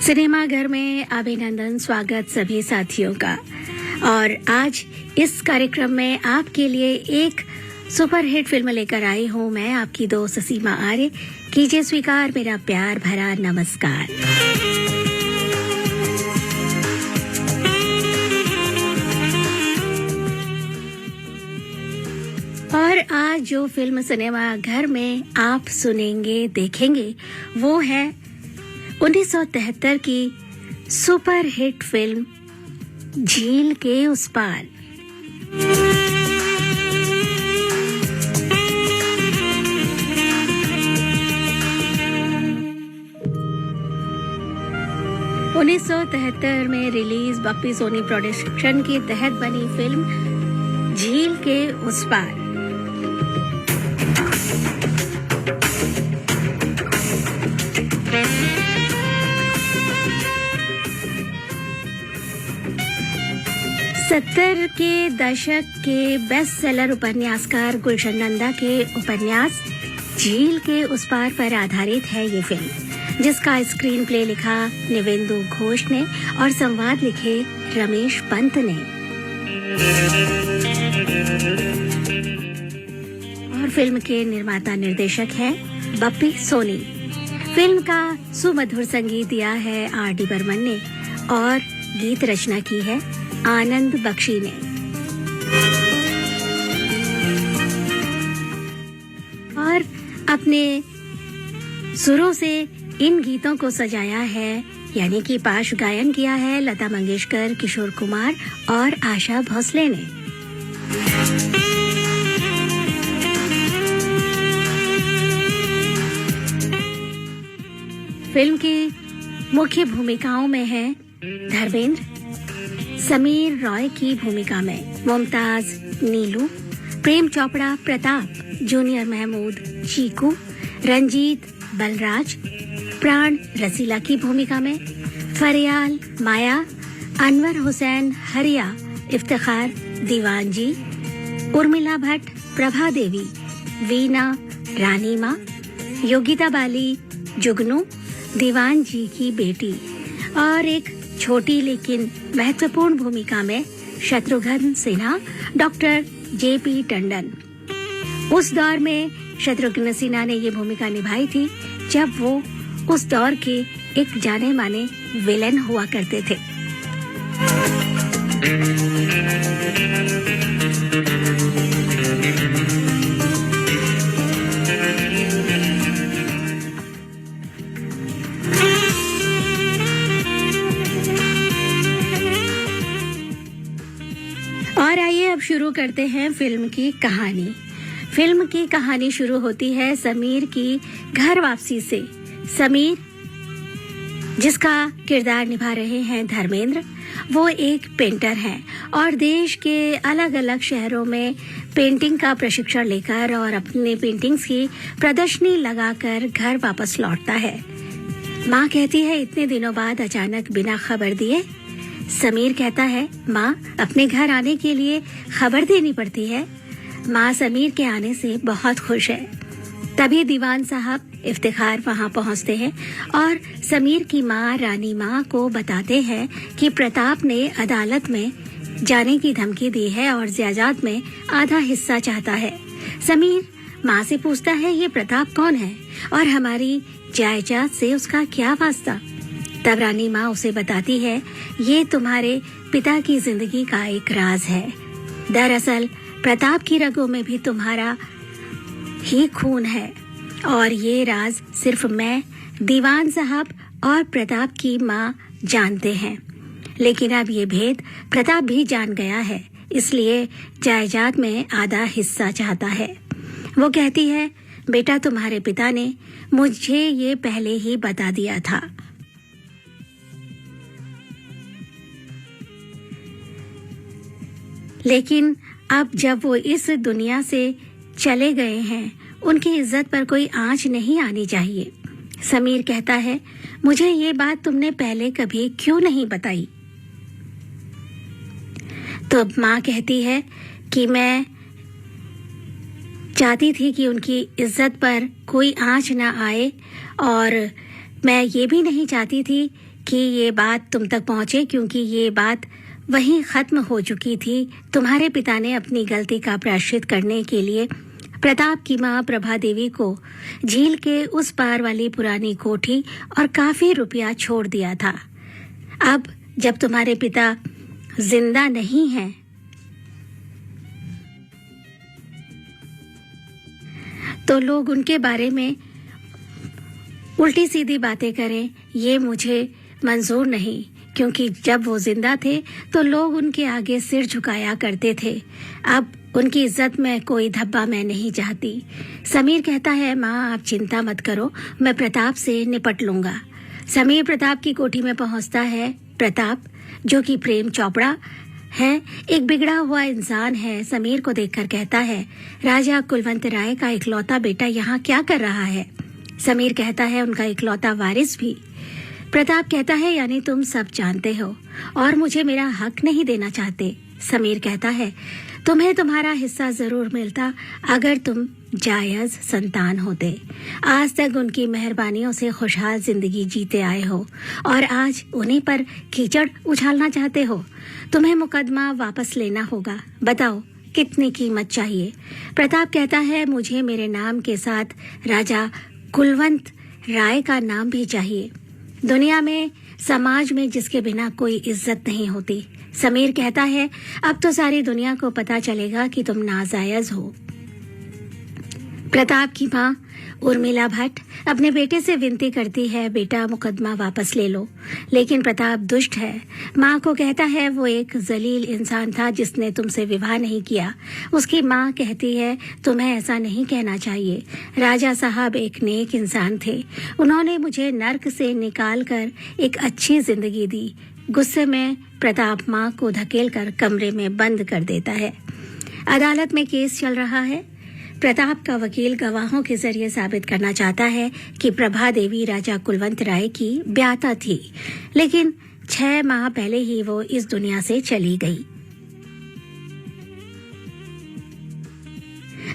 Cinema घर में अभिनंदन स्वागत सभी साथियों का। और आज इस कार्यक्रम में आपके लिए एक सुपर हिट फिल्म लेकर आई हूँ मैं, आपकी दोस्त सीमा आर्य। कीजिए स्वीकार मेरा प्यार भरा नमस्कार। और आज जो फिल्म सिनेमा घर में आप सुनेंगे देखेंगे वो है 1973 की सुपर हिट फिल्म झील के उस पार। उन्नीस सौ 73 में रिलीज बप्पी सोनी प्रोडक्शन के तहत बनी फिल्म झील के उस पार। सत्तर के दशक के बेस्ट सेलर उपन्यासकार गुलशन नंदा के उपन्यास झील के उस पार पर आधारित है ये फिल्म, जिसका स्क्रीन प्ले लिखा निवेंदु घोष ने और संवाद लिखे रमेश पंत ने। और फिल्म के निर्माता निर्देशक हैं बप्पी सोनी। फिल्म का सुमधुर संगीत दिया है R.D. बर्मन ने और गीत रचना की है आनंद बख्शी ने। और अपने सुरों से इन गीतों को सजाया है, यानी कि पार्श्व गायन किया है लता मंगेशकर, किशोर कुमार और आशा भोसले ने। फिल्म की मुख्य भूमिकाओं में हैं धर्मेंद्र, समीर रॉय की भूमिका में मुमताज, नीलू, प्रेम चोपड़ा, प्रताप, जूनियर महमूद, चीकू, रंजीत, बलराज, प्राण रसीला की भूमिका में फरियाल, माया, अनवर हुसैन, हरिया, इफ्तिखार, दीवानजी, उर्मिला भट्ट, प्रभा देवी, वीना, रानी माँ, योगिता बाली, जुगनू, दीवान जी की बेटी और एक छोटी लेकिन महत्वपूर्ण भूमिका में शत्रुघ्न सिन्हा, डॉक्टर J.P. टंडन। उस दौर में शत्रुघ्न सिन्हा ने ये भूमिका निभाई थी जब वो उस दौर के एक जाने माने विलेन हुआ करते थे। और आइए अब शुरू करते हैं फिल्म की कहानी। फिल्म की कहानी शुरू होती है समीर की घर वापसी से। समीर, जिसका किरदार निभा रहे हैं धर्मेंद्र, वो एक पेंटर हैं और देश के अलग अलग शहरों में पेंटिंग का प्रशिक्षण लेकर और अपने पेंटिंग्स की प्रदर्शनी लगाकर घर वापस लौटता है। माँ कहती है इतने दिनों बाद अचानक बिना खबर दिए। समीर कहता है माँ, अपने घर आने के लिए खबर देनी पड़ती है। माँ समीर के आने से बहुत खुश है। तभी दीवान साहब, इफ्तिखार वहाँ पहुँचते हैं और समीर की माँ रानी माँ को बताते हैं कि प्रताप ने अदालत में जाने की धमकी दी है और जायदाद में आधा हिस्सा चाहता है। समीर माँ से पूछता है ये प्रताप कौन है और हमारी जायदाद से उसका क्या वास्ता। तब रानी माँ उसे बताती है ये तुम्हारे पिता की जिंदगी का एक राज है। दरअसल प्रताप की रगों में भी तुम्हारा ही खून है और ये राज सिर्फ मैं, दीवान साहब और प्रताप की माँ जानते हैं। लेकिन अब ये भेद प्रताप भी जान गया है, इसलिए जायदाद में आधा हिस्सा चाहता है। वो कहती है बेटा, तुम्हारे पिता ने मुझे ये पहले ही बता दिया था। लेकिन अब जब वो इस दुनिया से चले गए हैं, उनकी इज्जत पर कोई आंच नहीं आनी चाहिए। समीर कहता है मुझे ये बात तुमने पहले कभी क्यों नहीं बताई। तो माँ कहती है कि मैं चाहती थी कि उनकी इज्जत पर कोई आंच न आए और मैं ये भी नहीं चाहती थी कि ये बात तुम तक पहुंचे, क्योंकि ये बात वहीं खत्म हो चुकी थी। तुम्हारे पिता ने अपनी गलती का प्रायश्चित करने के लिए प्रताप की मां प्रभा देवी को झील के उस पार वाली पुरानी कोठी और काफी रुपया छोड़ दिया था। अब जब तुम्हारे पिता जिंदा नहीं हैं, तो लोग उनके बारे में उल्टी सीधी बातें करें, ये मुझे मंजूर नहीं, क्योंकि जब वो जिंदा थे तो लोग उनके आगे सिर झुकाया करते थे। अब उनकी इज्जत में कोई धब्बा मैं नहीं चाहती। समीर कहता है, माँ आप चिंता मत करो, मैं प्रताप से निपट लूंगा। समीर प्रताप की कोठी में पहुंचता है। प्रताप, जो कि प्रेम चोपड़ा है, एक बिगड़ा हुआ इंसान है, समीर को देखकर कहता है, राजा कुलवंत राय का इकलौता बेटा यहाँ क्या कर रहा है? समीर कहता है, उनका इकलौता वारिस भी। प्रताप कहता है, यानी तुम सब जानते हो और मुझे मेरा हक नहीं देना चाहते। समीर कहता है, तुम्हें तुम्हारा हिस्सा जरूर मिलता अगर तुम जायज संतान होते। आज तक उनकी मेहरबानियों से खुशहाल जिंदगी जीते आए हो और आज उन्हीं पर कीचड़ उछालना चाहते हो। तुम्हें मुकदमा वापस लेना होगा। बताओ कितनी कीमत चाहिए? प्रताप कहता है, मुझे मेरे नाम के साथ राजा कुलवंत राय का नाम भी चाहिए, दुनिया में, समाज में जिसके बिना कोई इज्जत नहीं होती। समीर कहता है, अब तो सारी दुनिया को पता चलेगा कि तुम नाजायज हो। प्रताप की मां उर्मिला भट्ट अपने बेटे से विनती करती है, बेटा मुकदमा वापस ले लो, लेकिन प्रताप दुष्ट है। मां को कहता है, वो एक जलील इंसान था जिसने तुमसे विवाह नहीं किया। उसकी मां कहती है, तुम्हें ऐसा नहीं कहना चाहिए। राजा साहब एक नेक इंसान थे, उन्होंने मुझे नर्क से निकाल कर एक अच्छी जिंदगी दी। गुस्से में प्रताप मां को धकेलकर कमरे में बंद कर देता है। अदालत में केस चल रहा है। प्रताप का वकील गवाहों के जरिए साबित करना चाहता है कि प्रभा देवी राजा कुलवंत राय की ब्याता थी, लेकिन 6 माह पहले ही वो इस दुनिया से चली गई।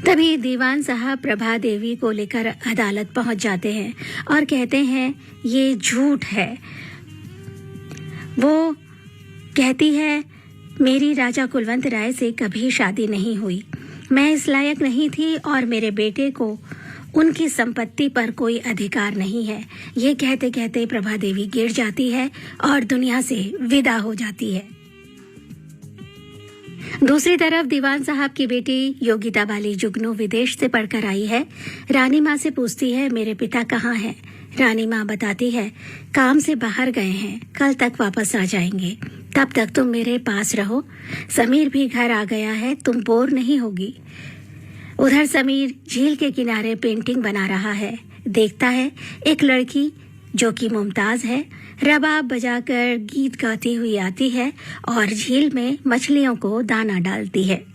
तभी दीवान साहब प्रभा देवी को लेकर अदालत पहुंच जाते हैं और कहते हैं, ये झूठ है। वो कहती है, मेरी राजा कुलवंत राय से कभी शादी नहीं हुई, मैं इस लायक नहीं थी और मेरे बेटे को उनकी संपत्ति पर कोई अधिकार नहीं है। ये कहते कहते प्रभा देवी गिर जाती है और दुनिया से विदा हो जाती है। दूसरी तरफ दीवान साहब की बेटी योगिता बाली जुगनू विदेश से पढ़कर आई है। रानी माँ से पूछती है, मेरे पिता कहाँ हैं? रानी माँ बताती है, काम से बाहर गए हैं, कल तक वापस आ जाएंगे, तब तक तुम मेरे पास रहो। समीर भी घर आ गया है, तुम बोर नहीं होगी। उधर समीर झील के किनारे पेंटिंग बना रहा है। देखता है एक लड़की जो कि मुमताज है, रबाब बजाकर गीत गाती हुई आती है और झील में मछलियों को दाना डालती है।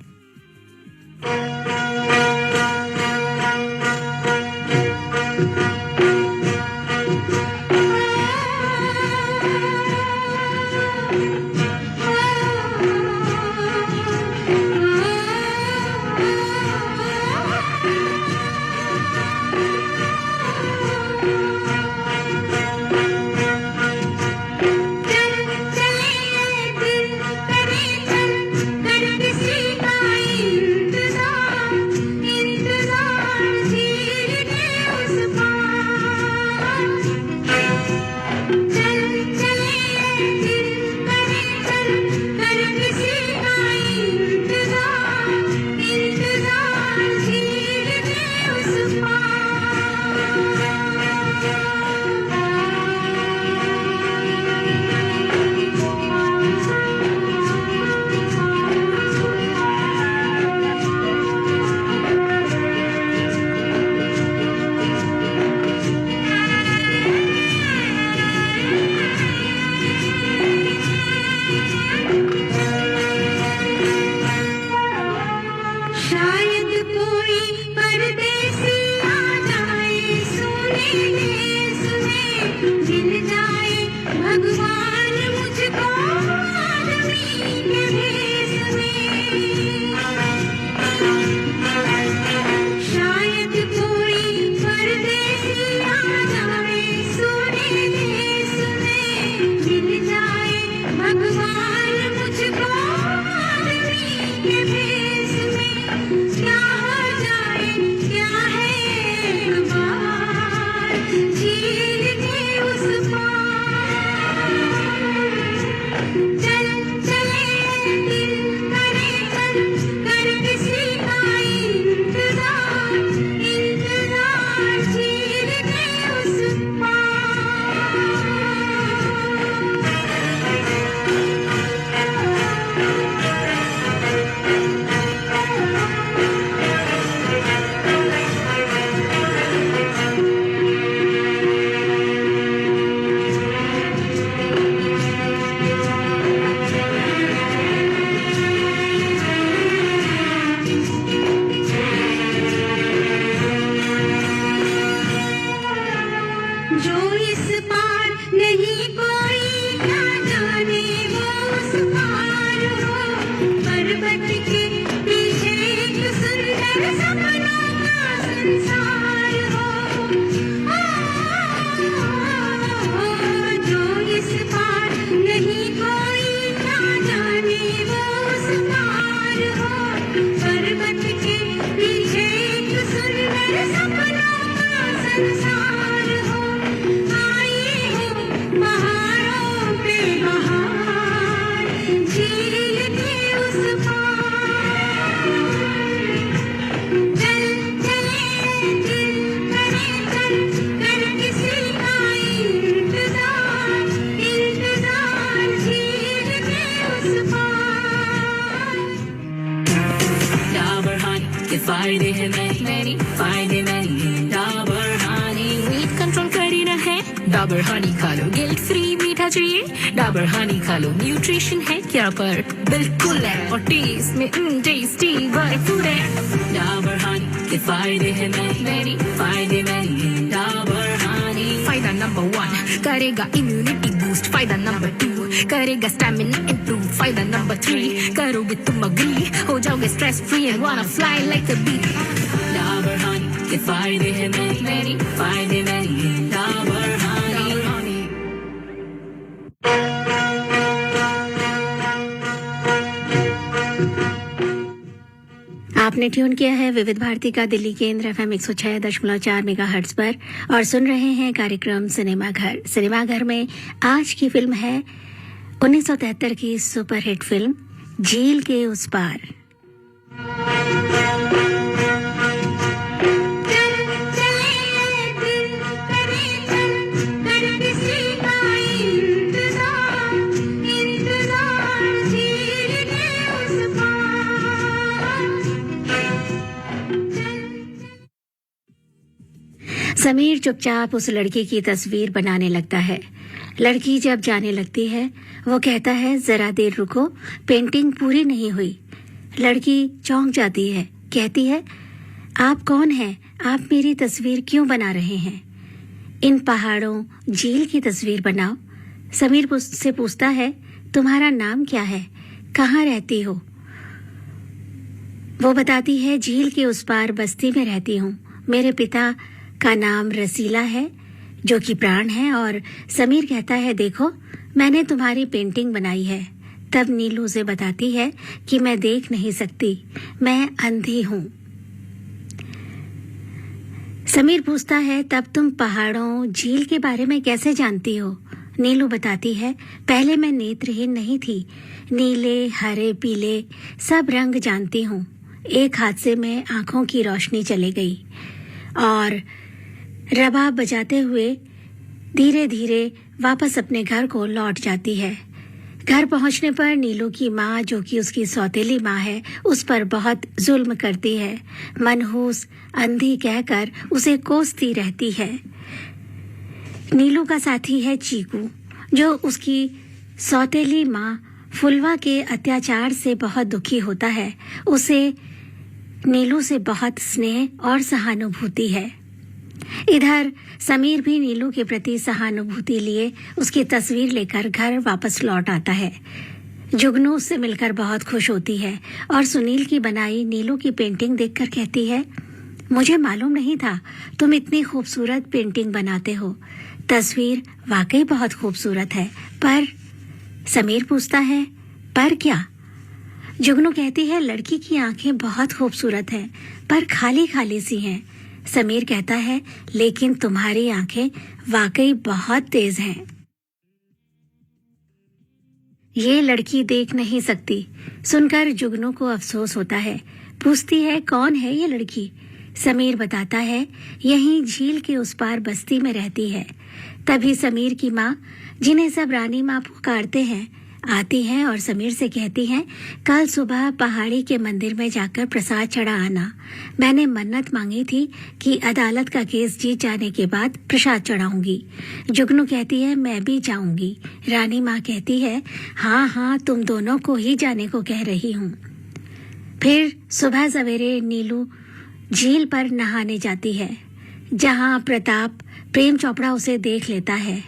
फायदे हैं many, फायदे many। Dabur Honey weight control करी ना है, डाबर हनी खा लो, गिल्ट फ्री मीठा चाहिए, डाबर हनी खा लो, न्यूट्रिशन है क्या पर बिल्कुल है, और टेस्ट में टेस्टी भरपूर है। डाबर हनी के फायदे हैं many, फायदे many। डाबर हनी फायदा नंबर 1 करेगा इम्यूनिटी बूस्ट, फायदा नंबर 2 करेगा स्टैमिना इंप्रूव, फायदा नंबर 3 करोगे तुम अग्री हो जाओगे stress free and wanna fly like a bee. Dabur honey के फायदे हैं many, फायदे many। डाबर हनी। आपने ट्यून किया है विविध भारती का दिल्ली केंद्र एफएम 106.4 मेगाहर्ट्ज पर और सुन रहे हैं कार्यक्रम सिनेमा घर। सिनेमा घर में आज की फिल्म है 1973 की सुपरहिट फिल्म झील के उस पार। समीर चुपचाप उस लड़की की तस्वीर बनाने लगता है। लड़की जब जाने लगती है वो कहता है जरा देर रुको, पेंटिंग पूरी नहीं हुई। लड़की चौंक जाती है, कहती है आप कौन हैं? आप मेरी तस्वीर क्यों बना रहे हैं? इन पहाड़ों झील की तस्वीर बनाओ। समीर से पूछता है तुम्हारा नाम क्या है, कहाँ रहती हो? वो बताती है झील के उस पार बस्ती में रहती हूँ। मेरे पिता का नाम रसीला है जो कि प्राण है। और समीर कहता है देखो मैंने तुम्हारी पेंटिंग बनाई है। तब नीलू से बताती है कि मैं देख नहीं सकती, मैं अंधी हूँ। समीर पूछता है तब तुम पहाड़ों झील के बारे में कैसे जानती हो? नीलू बताती है पहले मैं नेत्रहीन नहीं थी, नीले हरे पीले सब रंग जानती हूँ। एक हादसे में आंखों की रोशनी चली गई और रबाब बजाते हुए धीरे धीरे वापस अपने घर को लौट जाती है। घर पहुंचने पर नीलू की माँ जो कि उसकी सौतेली माँ है उस पर बहुत जुल्म करती है, मनहूस अंधी कहकर उसे कोसती रहती है। नीलू का साथी है चीकू जो उसकी सौतेली माँ फुलवा के अत्याचार से बहुत दुखी होता है। उसे नीलू से बहुत स्नेह और सहानुभूति है। इधर समीर भी नीलू के प्रति सहानुभूति लिए उसकी तस्वीर लेकर घर वापस लौट आता है। जुगनू उससे मिलकर बहुत खुश होती है और सुनील की बनाई नीलू की पेंटिंग देखकर कहती है मुझे मालूम नहीं था तुम इतनी खूबसूरत पेंटिंग बनाते हो। तस्वीर वाकई बहुत खूबसूरत है। पर समीर पूछता है पर क्या? जुगनू कहती है लड़की की आंखें बहुत खूबसूरत हैं पर खाली खाली सी हैं। समीर कहता है लेकिन तुम्हारी आंखें वाकई बहुत तेज हैं। ये लड़की देख नहीं सकती। सुनकर जुगनू को अफसोस होता है। पूछती है कौन है ये लड़की? समीर बताता है यहीं झील के उस पार बस्ती में रहती है। तभी समीर की माँ जिन्हें सब रानी माँ पुकारते हैं आती हैं और समीर से कहती हैं कल सुबह पहाड़ी के मंदिर में जाकर प्रसाद चढ़ा आना। मैंने मन्नत मांगी थी कि अदालत का केस जीत जाने के बाद प्रसाद चढ़ाऊंगी। जुगनू कहती है मैं भी जाऊंगी। रानी माँ कहती है हाँ हाँ तुम दोनों को ही जाने को कह रही हूँ। फिर सुबह सवेरे नीलू झील पर नहाने जाती है जहाँ प्रताप प्रेम चोपड़ा उसे देख लेता है।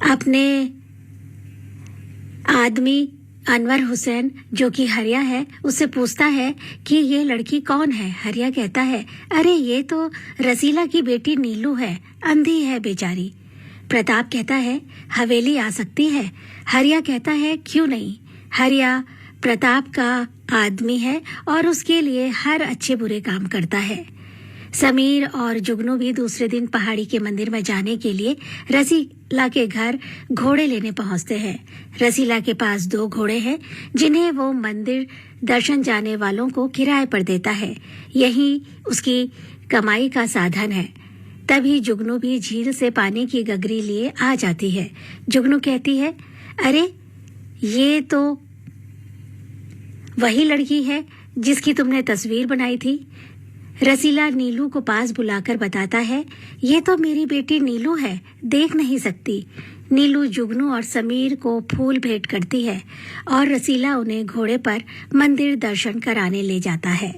अपने आदमी अनवर हुसैन जो कि हरिया है उससे पूछता है कि ये लड़की कौन है। हरिया कहता है अरे ये तो रसीला की बेटी नीलू है, अंधी है बेचारी। प्रताप कहता है हवेली आ सकती है। हरिया कहता है क्यों नहीं। हरिया प्रताप का आदमी है और उसके लिए हर अच्छे बुरे काम करता है। समीर और जुगनू भी दूसरे दिन पहाड़ी के मंदिर में जाने के लिए रसीला के घर घोड़े लेने पहुंचते हैं। रसीला के पास 2 घोड़े हैं जिन्हें वो मंदिर दर्शन जाने वालों को किराए पर देता है। यही उसकी कमाई का साधन है। तभी जुगनू भी झील से पानी की गगरी लिए आ जाती है। जुगनू कहती है अरे ये तो वही लड़की है जिसकी तुमने तस्वीर बनाई थी। रसीला नीलू को पास बुलाकर बताता है, ये तो मेरी बेटी नीलू है, देख नहीं सकती। नीलू जुगनू और समीर को फूल भेंट करती है और रसीला उन्हें घोड़े पर मंदिर दर्शन कराने ले जाता है।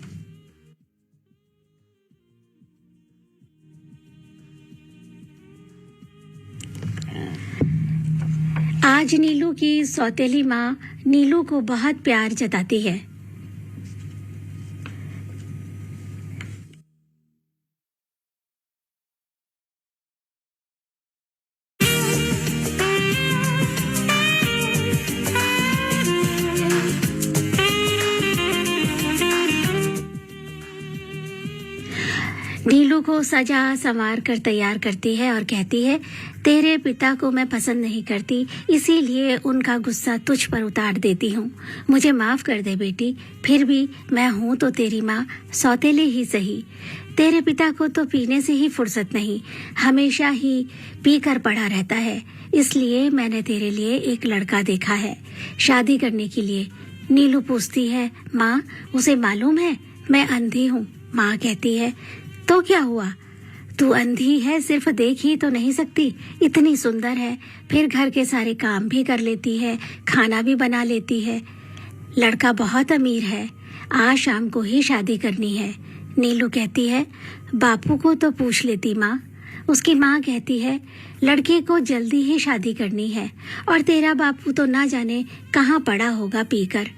आज नीलू की सौतेली माँ नीलू को बहुत प्यार जताती है। नीलू को सजा संवार कर तैयार करती है और कहती है, तेरे पिता को मैं पसंद नहीं करती, इसीलिए उनका गुस्सा तुझ पर उतार देती हूँ। मुझे माफ कर दे बेटी, फिर भी मैं हूँ तो तेरी माँ, सौतेली ही सही। तेरे पिता को तो पीने से ही फुर्सत नहीं, हमेशा ही पीकर पड़ा रहता है, इसलिए मैंने तेरे लिए एक लड़का देखा है शादी करने के लिए। नीलू पूछती है, माँ उसे मालूम है मैं अंधी हूँ? माँ कहती है, तो क्या हुआ, तू अंधी है, सिर्फ देख ही तो नहीं सकती, इतनी सुंदर है, फिर घर के सारे काम भी कर लेती है, खाना भी बना लेती है। लड़का बहुत अमीर है, आज शाम को ही शादी करनी है। नीलू कहती है, बापू को तो पूछ लेती माँ। उसकी माँ कहती है, लड़के को जल्दी ही शादी करनी है और तेरा बापू तो ना जाने कहाँ पड़ा होगा पीकर,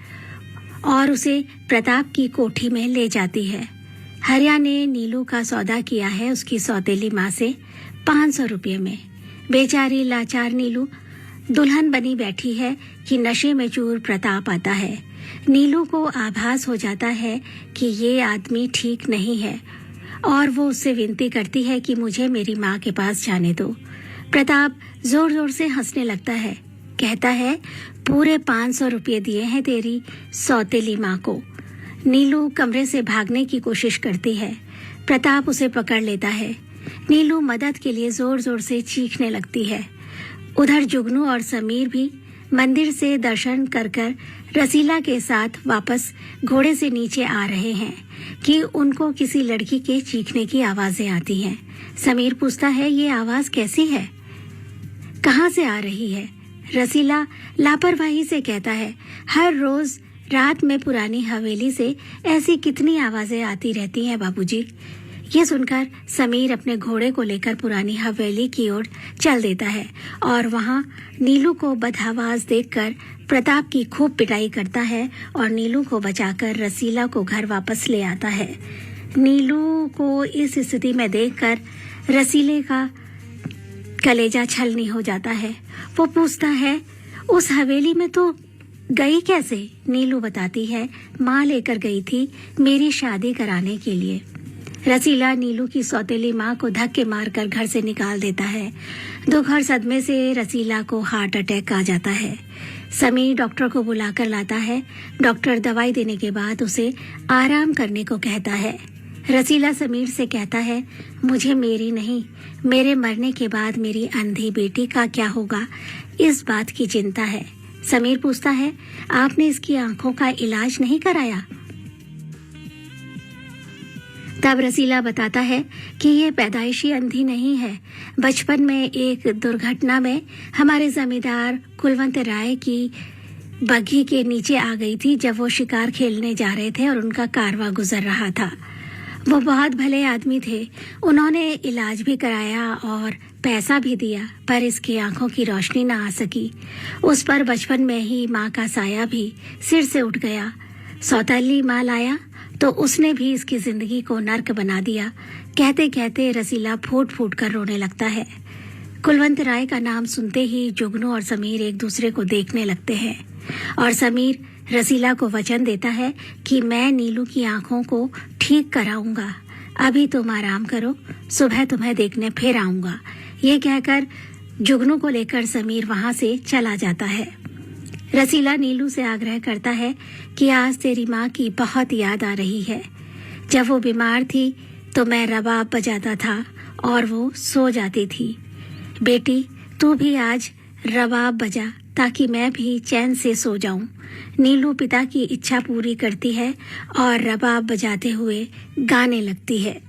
और उसे प्रताप की कोठी में ले जाती है। हरिया ने नीलू का सौदा किया है उसकी सौतेली माँ से 500 रुपये में। बेचारी लाचार नीलू दुल्हन बनी बैठी है कि नशे में चूर प्रताप आता है। नीलू को आभास हो जाता है कि ये आदमी ठीक नहीं है और वो उससे विनती करती है कि मुझे मेरी माँ के पास जाने दो। प्रताप जोर जोर से हंसने लगता है, कहता है, पूरे 500 रुपये दिए हैं तेरी सौतेली माँ को। नीलू कमरे से भागने की कोशिश करती है, प्रताप उसे पकड़ लेता है। नीलू मदद के लिए जोर जोर से चीखने लगती है। उधर जुगनू और समीर भी मंदिर से दर्शन कर रसीला के साथ वापस घोड़े से नीचे आ रहे हैं कि उनको किसी लड़की के चीखने की आवाजें आती हैं। समीर पूछता है, ये आवाज कैसी है, कहाँ से आ रही है? रसीला लापरवाही से कहता है, हर रोज रात में पुरानी हवेली से ऐसी कितनी आवाजें आती रहती हैं बाबूजी। ये सुनकर समीर अपने घोड़े को लेकर पुरानी हवेली की ओर चल देता है और वहाँ नीलू को बदहवास देखकर प्रताप की खूब पिटाई करता है और नीलू को बचाकर रसीला को घर वापस ले आता है। नीलू को इस स्थिति में देखकर रसीले का कलेजा छलनी हो जाता है। वो पूछता है, उस हवेली में तो गई कैसे? नीलू बताती है, माँ लेकर गई थी मेरी शादी कराने के लिए। रसीला नीलू की सौतेली माँ को धक्के मारकर घर से निकाल देता है। दुख और सदमे से रसीला को हार्ट अटैक आ जाता है। समीर डॉक्टर को बुलाकर लाता है। डॉक्टर दवाई देने के बाद उसे आराम करने को कहता है। रसीला समीर से कहता है, मुझे मेरी नहीं, मेरे मरने के बाद मेरी अंधी बेटी का क्या होगा, इस बात की चिंता है। समीर पूछता है, आपने इसकी आंखों का इलाज नहीं कराया? तब रसीला बताता है कि ये पैदाइशी अंधी नहीं है, बचपन में एक दुर्घटना में हमारे जमींदार कुलवंत राय की बग्घी के नीचे आ गई थी जब वो शिकार खेलने जा रहे थे और उनका कारवां गुजर रहा था। वो बहुत भले आदमी थे, उन्होंने इलाज भी कराया और पैसा भी दिया, पर इसकी आंखों की रोशनी न आ सकी। उस पर बचपन में ही माँ का साया भी सिर से उठ गया। सौतेली माँ लाया तो उसने भी इसकी जिंदगी को नर्क बना दिया। कहते कहते रसीला फूट फूट कर रोने लगता है। कुलवंत राय का नाम सुनते ही जुगनू और समीर एक दूसरे को देखने लगते हैं और समीर रसीला को वचन देता है कि मैं नीलू की आंखों को ठीक कराऊंगा, अभी तुम आराम करो, सुबह तुम्हें देखने फिर आऊंगा। ये कहकर जुगनू को लेकर समीर वहां से चला जाता है। रसीला नीलू से आग्रह करता है कि आज तेरी माँ की बहुत याद आ रही है। जब वो बीमार थी तो मैं रबाब बजाता था और वो सो जाती थी। बेटी, तू भी आज रबाब बजा, ताकि मैं भी चैन से सो जाऊं। नीलू पिता की इच्छा पूरी करती है और रबाब बजाते हुए गाने लगती है।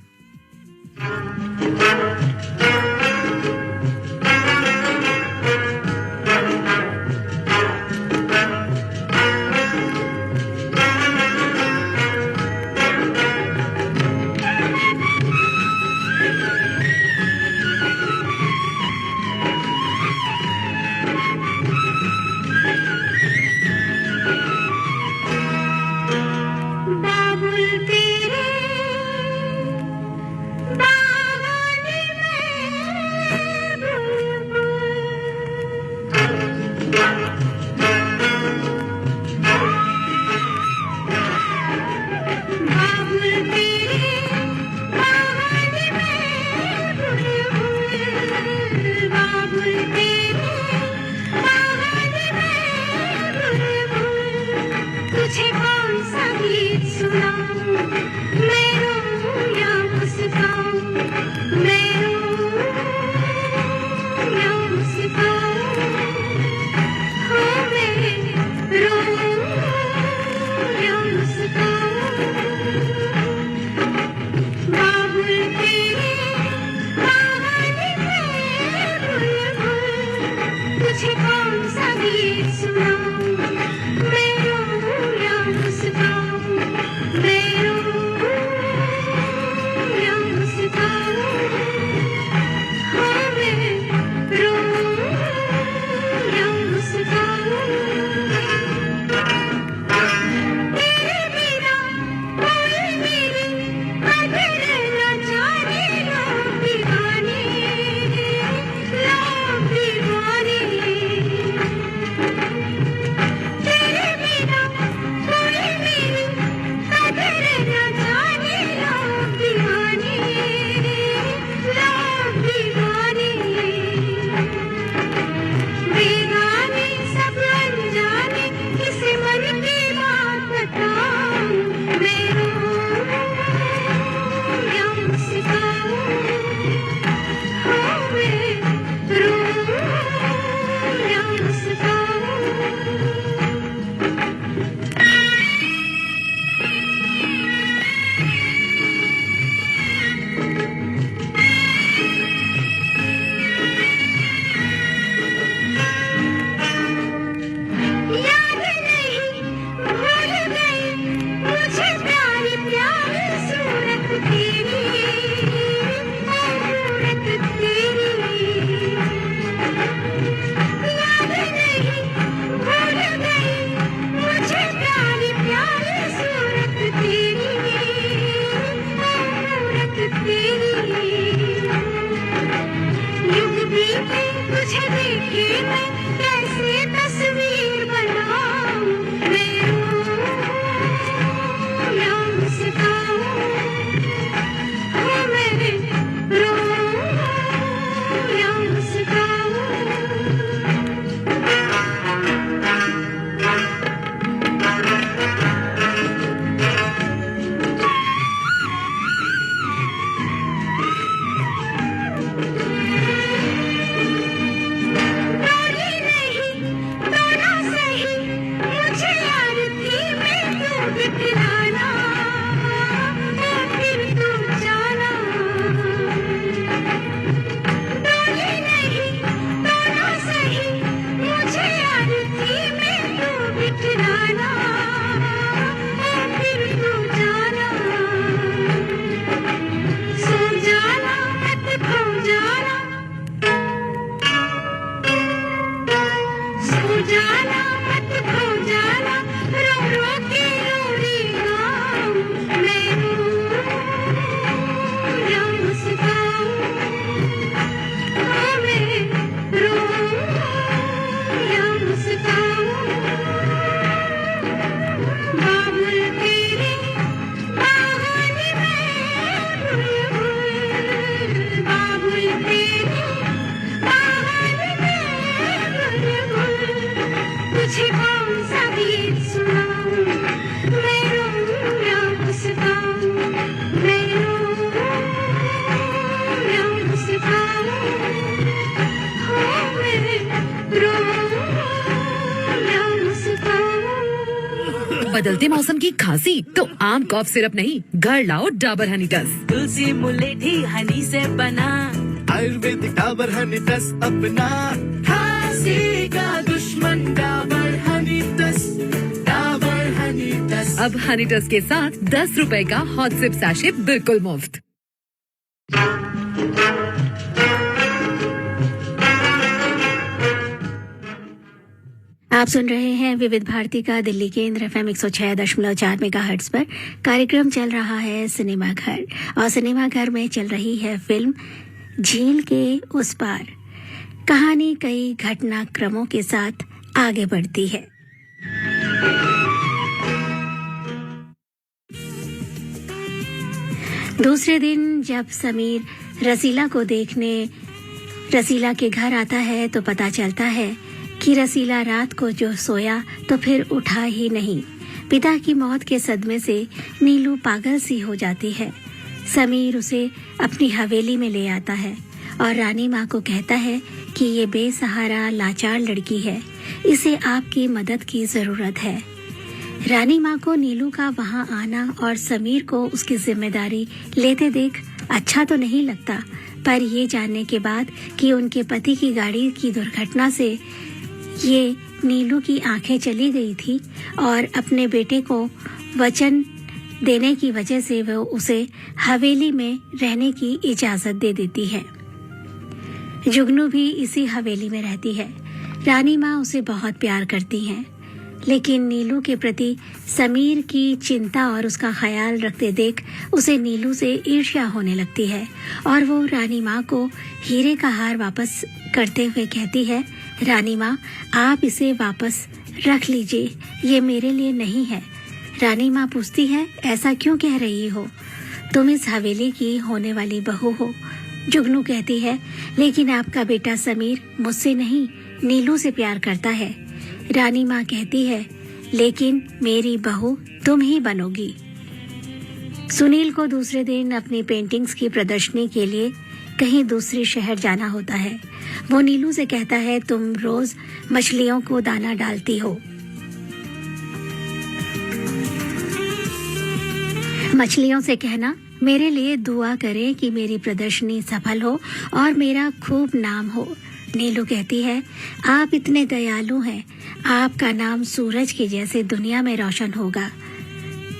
बदलते मौसम की खांसी तो आम कॉफ सिरप नहीं, घर लाओ डाबर हनी टस। तुलसी मुलेठी हनी से बना, आयुर्वेदिक डाबर हनी टस अपना, खांसी का दुश्मन डाबर हनी टस, डाबर हनी टस। अब हनी टस के साथ 10 रुपए का हॉट सिप सैशे बिल्कुल मुफ्त। आप सुन रहे हैं विविध भारती का दिल्ली केंद्र FM 106.4 मेगाहर्ट्ज पर। कार्यक्रम चल रहा है सिनेमा घर, और सिनेमा घर में चल रही है फिल्म झील के उस पार। कहानी कई घटनाक्रमों के साथ आगे बढ़ती है। दूसरे दिन जब समीर रसीला को देखने रसीला के घर आता है तो पता चलता है कि रसीला रात को जो सोया तो फिर उठा ही नहीं। पिता की मौत के सदमे से नीलू पागल सी हो जाती है। समीर उसे अपनी हवेली में ले आता है और रानी माँ को कहता है कि ये बेसहारा लाचार लड़की है, इसे आपकी मदद की जरूरत है। रानी माँ को नीलू का वहाँ आना और समीर को उसकी जिम्मेदारी लेते देख अच्छा तो नहीं लगता, पर ये जानने के बाद कि उनके पति की गाड़ी की दुर्घटना से ये नीलू की आंखें चली गई थी और अपने बेटे को वचन देने की वजह से वो उसे हवेली में रहने की इजाजत दे देती है। जुगनू भी इसी हवेली में रहती है। रानी माँ उसे बहुत प्यार करती हैं, लेकिन नीलू के प्रति समीर की चिंता और उसका ख्याल रखते देख उसे नीलू से ईर्ष्या होने लगती है और वो रानी माँ को हीरे का हार वापस करते हुए कहती है, रानी माँ आप इसे वापस रख लीजिए, ये मेरे लिए नहीं है। रानी माँ पूछती है, ऐसा क्यों कह रही हो, तुम इस हवेली की होने वाली बहू हो। जुगनू कहती है, लेकिन आपका बेटा समीर मुझसे नहीं नीलू से प्यार करता है। रानी माँ कहती है, लेकिन मेरी बहू तुम ही बनोगी। सुनील को दूसरे दिन अपनी पेंटिंग्स की प्रदर्शनी के लिए कहीं दूसरे शहर जाना होता है। वो नीलू से कहता है, तुम रोज मछलियों को दाना डालती हो, मछलियों से कहना मेरे लिए दुआ करें कि मेरी प्रदर्शनी सफल हो और मेरा खूब नाम हो। नीलू कहती है, आप इतने दयालु हैं, आपका नाम सूरज के जैसे दुनिया में रोशन होगा।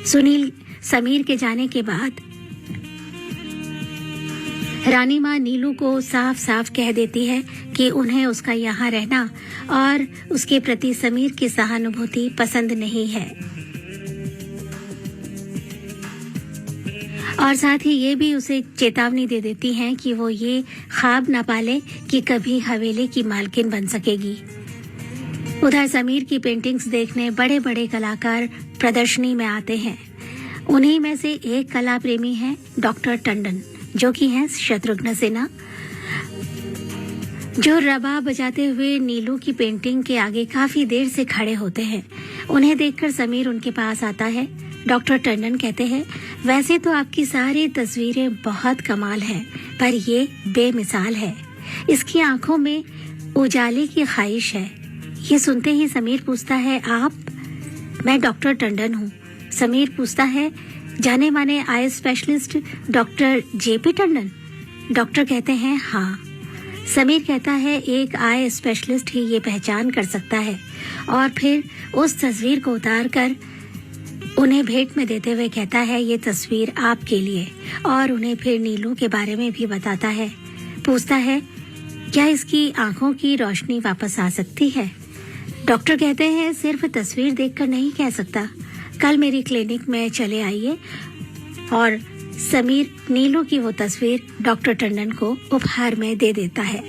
सुनील समीर के जाने के बाद रानी माँ नीलू को साफ साफ कह देती है कि उन्हें उसका यहाँ रहना और उसके प्रति समीर की सहानुभूति पसंद नहीं है, और साथ ही ये भी उसे चेतावनी दे देती हैं कि वो ये ख्वाब न पाले कि कभी हवेली की मालकिन बन सकेगी। उधर समीर की पेंटिंग्स देखने बड़े बड़े कलाकार प्रदर्शनी में आते हैं। उन्हीं में से एक कला प्रेमी है डॉक्टर टंडन, जो कि हैं शत्रुघ्न सिन्हा, जो रबा बजाते हुए नीलू की पेंटिंग के आगे काफी देर से खड़े होते हैं। उन्हें देखकर समीर उनके पास आता है। डॉक्टर टंडन कहते हैं, वैसे तो आपकी सारी तस्वीरें बहुत कमाल हैं, पर ये बेमिसाल है। इसकी आंखों में उजाले की ख्वाहिश है। ये सुनते ही समीर पूछता है, आप? मैं डॉक्टर टंडन हूँ। समीर पूछता है, जाने माने eye specialist doctor JP Tandon? Doctor कहते हैं, हाँ। समीर कहता है, एक आई स्पेशलिस्ट ही ये पहचान कर सकता है, और फिर उस तस्वीर को उतार कर उन्हें भेंट में देते हुए कहता है, ये तस्वीर आपके लिए, और उन्हें फिर नीलू के बारे में भी बताता है। पूछता है, क्या इसकी आंखों की रोशनी वापस आ सकती है? डॉक्टर कहते हैं, सिर्फ तस्वीर देखकर नहीं कह सकता, कल मेरी क्लिनिक में चले आइए। और समीर नीलू की वो तस्वीर डॉक्टर टंडन को उपहार में दे देता है।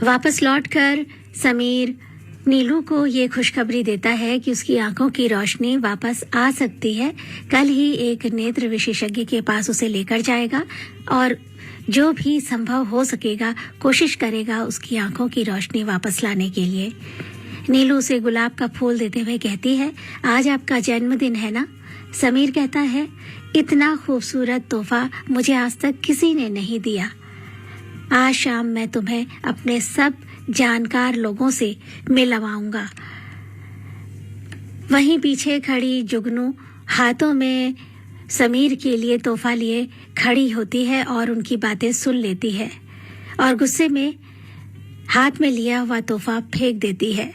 वापस लौटकर समीर नीलू को ये खुशखबरी देता है कि उसकी आंखों की रोशनी वापस आ सकती है। कल ही एक नेत्र विशेषज्ञ के पास उसे लेकर जाएगा और जो भी संभव हो सकेगा कोशिश करेगा उसकी आंखों की रोशनी वापस लाने के लिए। नीलू उसे गुलाब का फूल देते हुए कहती है, आज आपका जन्मदिन है ना? समीर कहता है, इतना खूबसूरत तोहफा मुझे आज तक किसी ने नहीं दिया। आज शाम मैं तुम्हें अपने सब जानकार लोगों से मिलवाऊंगा। वहीं पीछे खड़ी जुगनू हाथों में समीर के लिए तोहफा लिए खड़ी होती है और उनकी बातें सुन लेती है और गुस्से में हाथ में लिया हुआ तोहफा फेंक देती है।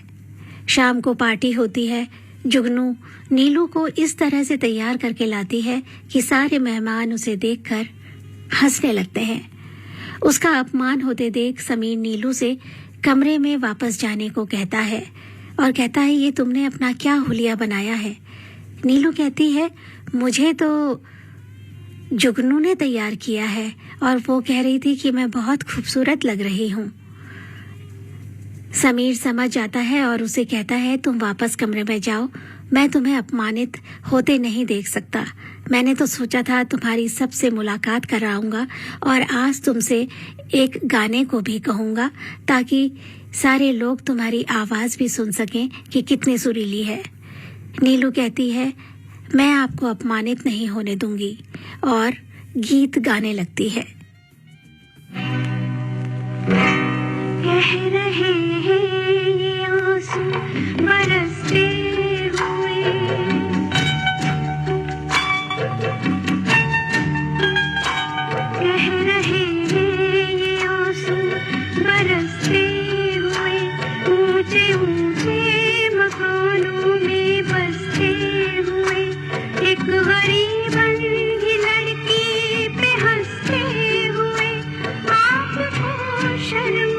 शाम को पार्टी होती है। जुगनू नीलू को इस तरह से तैयार करके लाती है कि सारे मेहमान उसे देखकर हंसने लगते हैं। उसका अपमान होते देख समीर नीलू से कमरे में वापस जाने को कहता है और कहता है, ये तुमने अपना क्या हुलिया बनाया है? नीलू कहती है, मुझे तो जुगनू ने तैयार किया है और वो कह रही थी कि मैं बहुत खूबसूरत लग रही हूँ। समीर समझ जाता है और उसे कहता है, तुम वापस कमरे में जाओ, मैं तुम्हें अपमानित होते नहीं देख सकता। मैंने तो सोचा था तुम्हारी सबसे मुलाकात कराऊंगा और आज तुमसे एक गाने को भी कहूंगा ताकि सारे लोग तुम्हारी आवाज भी सुन सकें कि कितनी सुरीली है। नीलू कहती है, मैं आपको अपमानित नहीं होने दूंगी और गीत गाने लगती है। कह रहे हैं ये आंसू बरसते हुए, कह रहे हैं ये आंसू बरसते हुए, ऊंचे ऊंचे मकानों में बसते हुए, एक गरीब अंधी लड़की पे हंसते हुए, आपको शर्म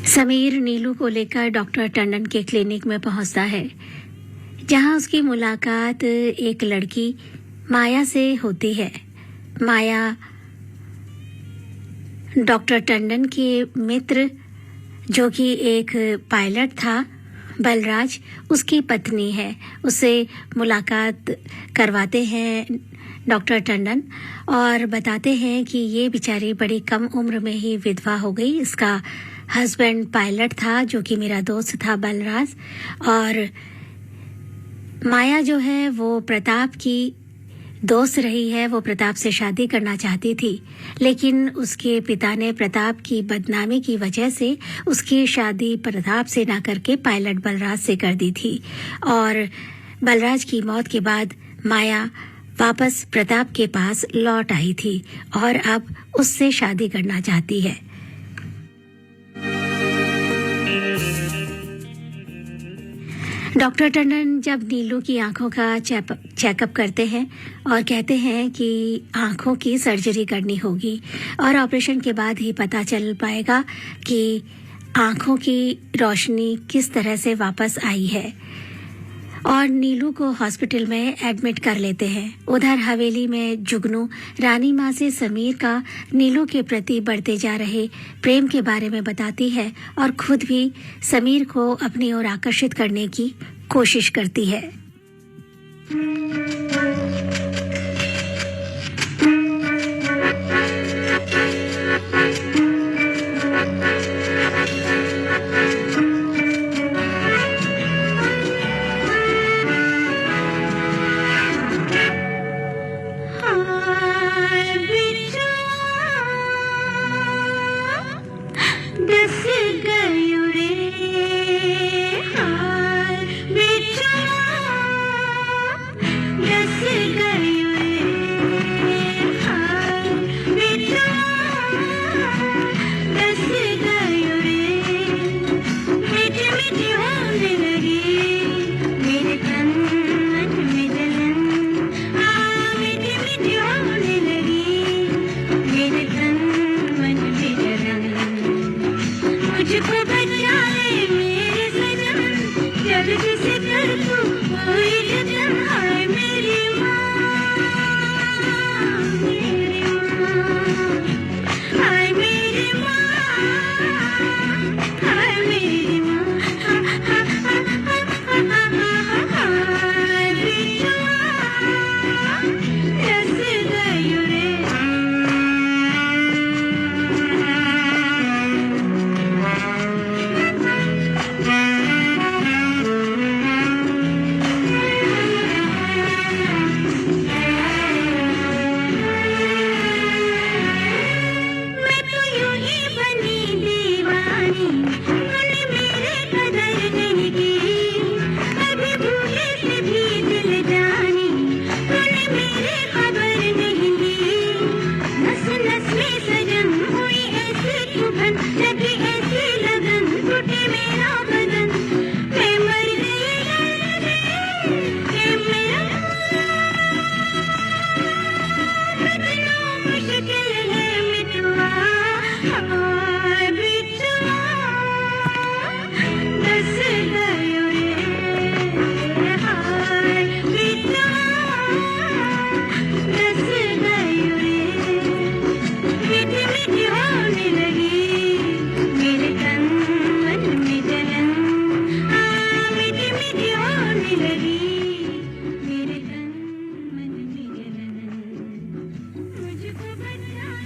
समीर नीलू को लेकर डॉक्टर टंडन के क्लिनिक में पहुंचता है, जहां उसकी मुलाकात एक लड़की माया से होती है। माया डॉक्टर टंडन के मित्र, जो कि एक पायलट था, बलराज, उसकी पत्नी है। उससे मुलाकात करवाते हैं डॉक्टर टंडन और बताते हैं कि ये बेचारी बड़ी कम उम्र में ही विधवा हो गई। इसका हस्बैंड पायलट था, जो कि मेरा दोस्त था बलराज, और माया जो है वो प्रताप की दोस्त रही है। वो प्रताप से शादी करना चाहती थी, लेकिन उसके पिता ने प्रताप की बदनामी की वजह से उसकी शादी प्रताप से ना करके पायलट बलराज से कर दी थी। और बलराज की मौत के बाद माया वापस प्रताप के पास लौट आई थी और अब उससे शादी करना चाहती है। डॉक्टर टंडन जब नीलू की आंखों का चेकअप करते हैं और कहते हैं कि आंखों की सर्जरी करनी होगी और ऑपरेशन के बाद ही पता चल पाएगा कि आंखों की रोशनी किस तरह से वापस आई है, और नीलू को हॉस्पिटल में एडमिट कर लेते हैं। उधर हवेली में जुगनू रानी माँ से समीर का नीलू के प्रति बढ़ते जा रहे प्रेम के बारे में बताती है और खुद भी समीर को अपनी ओर आकर्षित करने की कोशिश करती है।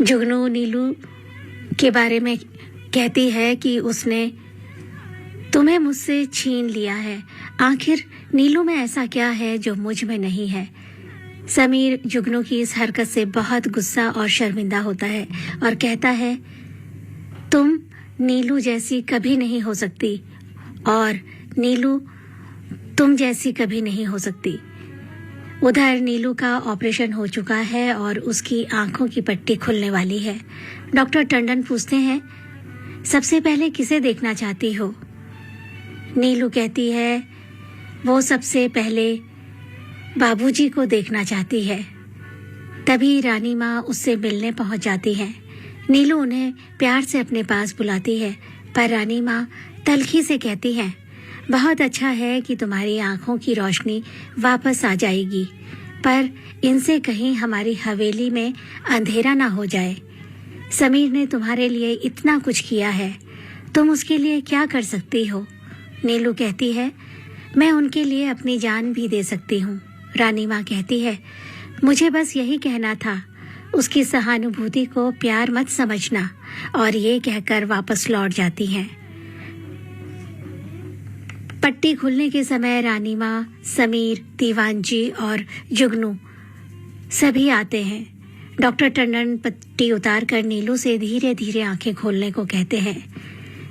जुगनू नीलू के बारे में कहती है कि उसने तुम्हें मुझसे छीन लिया है। आखिर नीलू में ऐसा क्या है जो मुझ में नहीं है? समीर जुगनू की इस हरकत से बहुत गुस्सा और शर्मिंदा होता है और कहता है, तुम नीलू जैसी कभी नहीं हो सकती और नीलू तुम जैसी कभी नहीं हो सकती। उधर नीलू का ऑपरेशन हो चुका है और उसकी आंखों की पट्टी खुलने वाली है। डॉक्टर टंडन पूछते हैं, सबसे पहले किसे देखना चाहती हो? नीलू कहती है वो सबसे पहले बाबूजी को देखना चाहती है। तभी रानी माँ उससे मिलने पहुंच जाती है। नीलू उन्हें प्यार से अपने पास बुलाती है, पर रानी माँ तल्खी से कहती है, बहुत अच्छा है कि तुम्हारी आंखों की रोशनी वापस आ जाएगी, पर इनसे कहीं हमारी हवेली में अंधेरा ना हो जाए। समीर ने तुम्हारे लिए इतना कुछ किया है, तुम उसके लिए क्या कर सकती हो? नीलू कहती है, मैं उनके लिए अपनी जान भी दे सकती हूँ। रानी माँ कहती है, मुझे बस यही कहना था, उसकी सहानुभूति को प्यार मत समझना, और ये कहकर वापस लौट जाती हैं। पट्टी खुलने के समय रानी माँ, समीर, दीवानजी और जुगनू सभी आते हैं। डॉक्टर टंडन पट्टी उतार कर नीलू से धीरे धीरे आंखें खोलने को कहते हैं।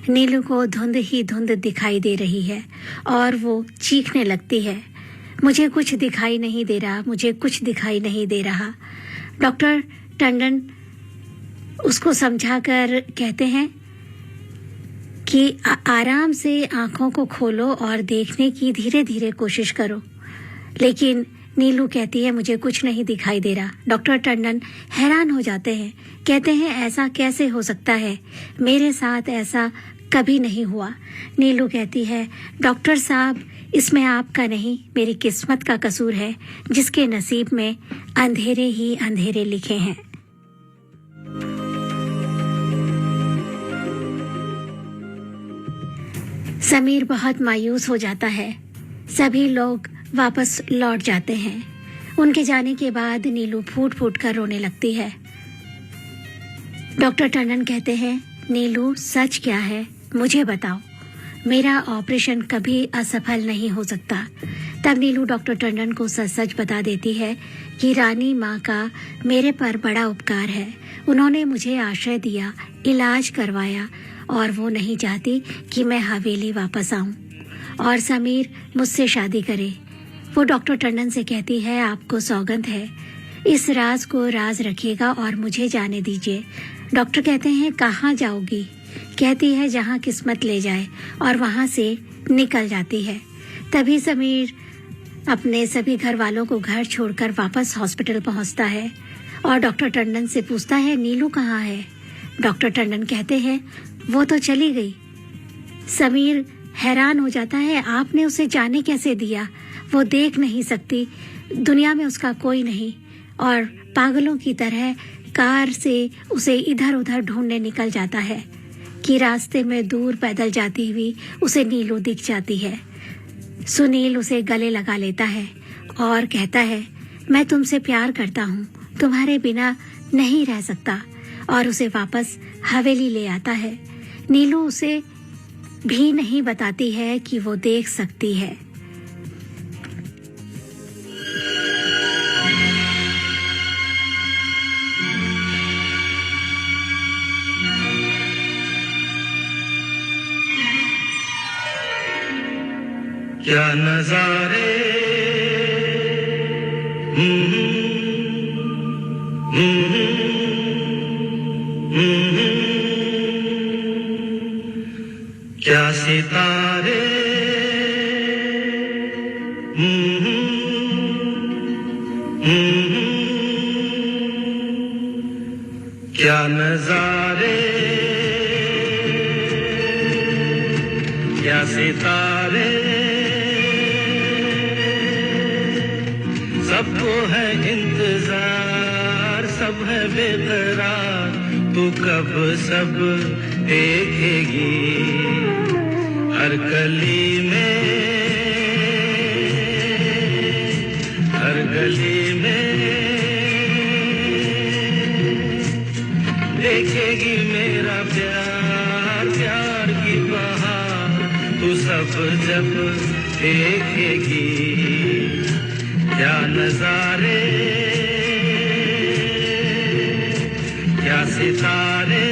नीलू को धुंध ही धुंध दिखाई दे रही है और वो चीखने लगती है। मुझे कुछ दिखाई नहीं दे रहा, मुझे कुछ दिखाई नहीं दे रहा। डॉक्टर टंडन उसको समझाकर कहते हैं कि आराम से आंखों को खोलो और देखने की धीरे धीरे कोशिश करो। लेकिन नीलू कहती है मुझे कुछ नहीं दिखाई दे रहा। डॉक्टर टंडन हैरान हो जाते हैं, कहते हैं ऐसा कैसे हो सकता है, मेरे साथ ऐसा कभी नहीं हुआ। नीलू कहती है डॉक्टर साहब, इसमें आपका नहीं मेरी किस्मत का कसूर है, जिसके नसीब में अंधेरे ही अंधेरे लिखे हैं। समीर बहुत मायूस हो जाता है। सभी लोग वापस लौट जाते हैं। उनके जाने के बाद नीलू फूट फूट कर रोने लगती है। डॉक्टर टंडन कहते हैं नीलू सच क्या है, मुझे बताओ, मेरा ऑपरेशन कभी असफल नहीं हो सकता। तब नीलू डॉक्टर टंडन को सच सच बता देती है कि रानी माँ का मेरे पर बड़ा उपकार है। उन्होंने मुझे आश्रय दिया, इलाज करवाया और वो नहीं चाहती कि मैं हवेली वापस आऊं और समीर मुझसे शादी करे। वो डॉक्टर टंडन से कहती है आपको सौगंध है, इस राज को राज रखिएगा और मुझे जाने दीजिए। डॉक्टर कहते हैं कहाँ जाओगी? कहती है जहाँ किस्मत ले जाए, और वहाँ से निकल जाती है। तभी समीर अपने सभी घर वालों को घर छोड़कर वापस हॉस्पिटल पहुँचता है और डॉक्टर टंडन से पूछता है नीलू कहाँ है? डॉक्टर टंडन कहते हैं वो तो चली गई। समीर हैरान हो जाता है, आपने उसे जाने कैसे दिया? वो देख नहीं सकती, दुनिया में उसका कोई नहीं, और पागलों की तरह कार से उसे इधर उधर ढूंढने निकल जाता है कि रास्ते में दूर पैदल जाती हुई उसे नीलू दिख जाती है। सुनील उसे गले लगा लेता है और कहता है मैं तुमसे प्यार करता हूँ, तुम्हारे बिना नहीं रह सकता, और उसे वापस हवेली ले आता है। नीलू उसे भी नहीं बताती है कि वो देख सकती है। क्या नजारे क्या सितारे क्या नजारे क्या सितारे सबको है इंतजार, सब है बेकरार, तू कब सब देखेगी। हर गली में हर गली में देखेगी मेरा प्यार, प्यार की बहार, तू सब जब देखेगी। क्या नजारे क्या सितारे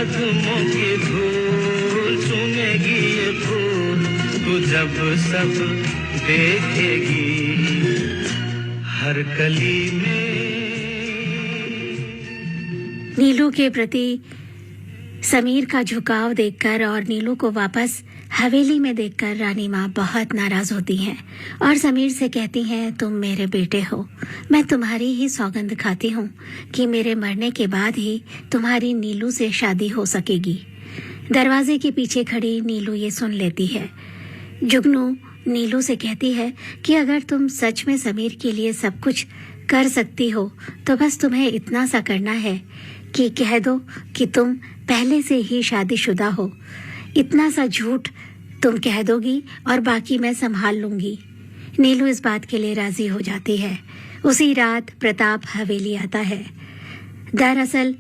कदमों की धूल चूमेगी ये फूल, तू जब सब देखेगी। हर गली में नीलू के प्रति समीर का झुकाव देखकर और नीलू को वापस हवेली में देखकर रानी माँ बहुत नाराज होती हैं और समीर से कहती हैं, तुम मेरे बेटे हो, मैं तुम्हारी ही सौगंध खाती हूँ कि मेरे मरने के बाद ही तुम्हारी नीलू से शादी हो सकेगी। दरवाजे के पीछे खड़ी नीलू ये सुन लेती है। जुगनू नीलू से कहती है कि अगर तुम सच में समीर के लिए सब कुछ कर सकती हो तो बस तुम्हें इतना सा करना है कि कह दो कि तुम पहले से ही शादीशुदा हो। इतना सा झूठ तुम कह दोगी और बाकी मैं संभाल लूंगी। नीलू इस बात के लिए राजी हो जाती है। उसी रात प्रताप हवेली आता है। दरअसल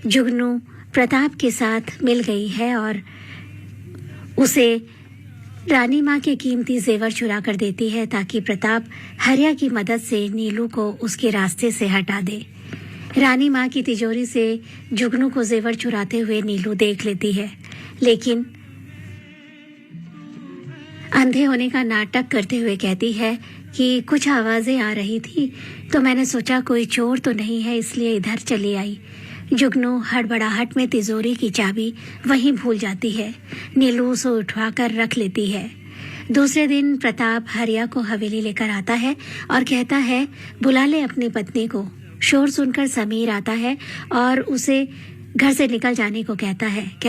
जुगनू प्रताप के साथ मिल गई है और उसे रानी माँ के कीमती जेवर चुरा कर देती है ताकि प्रताप हरिया की मदद से नीलू को उसके रास्ते से हटा दे। रानी माँ की तिजोरी से जुगनू को जेवर चुराते हुए नीलू देख लेती है, लेकिन अंधे होने का नाटक करते हुए कहती है कि कुछ आवाजें आ रही थी तो मैंने सोचा कोई चोर तो नहीं है, इसलिए इधर चली आई। जुगनू हड़बड़ाहट में तिजोरी की चाबी वहीं भूल जाती है। नीलू उसे उठवाकर रख लेती है। दूसरे दिन प्रताप हरिया को हवेली लेकर आता है और कहता है, बुला ले अपनी पत्नी को। शोर सुनकर समीर आता है और उसे घर से निकल जाने को कहता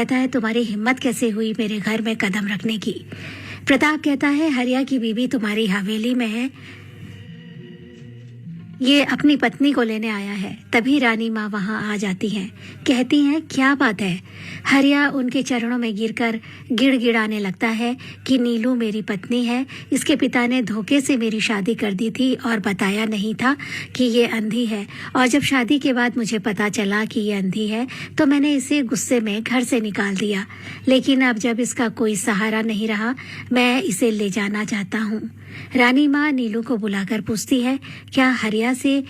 है तुम्हारी हिम्मत कैसे हुई मेरे घर में कदम रखने की। प्रताप कहता है, हरिया की बीवी तुम्हारी हवेली में है, ये अपनी पत्नी को लेने आया है। तभी रानी माँ वहाँ आ जाती हैं। कहती हैं, क्या बात है। हरिया उनके चरणों में गिरकर गिड़गिड़ाने लगता है कि नीलू मेरी पत्नी है, इसके पिता ने धोखे से मेरी शादी कर दी थी और बताया नहीं था कि ये अंधी है, और जब शादी के बाद मुझे पता चला कि ये अंधी है तो मैंने इसे गुस्से में घर से निकाल दिया, लेकिन अब जब इसका कोई सहारा नहीं रहा मैं इसे ले जाना चाहता हूँ। रानी माँ नीलू को बुलाकर पूछती है, क्या हरिया से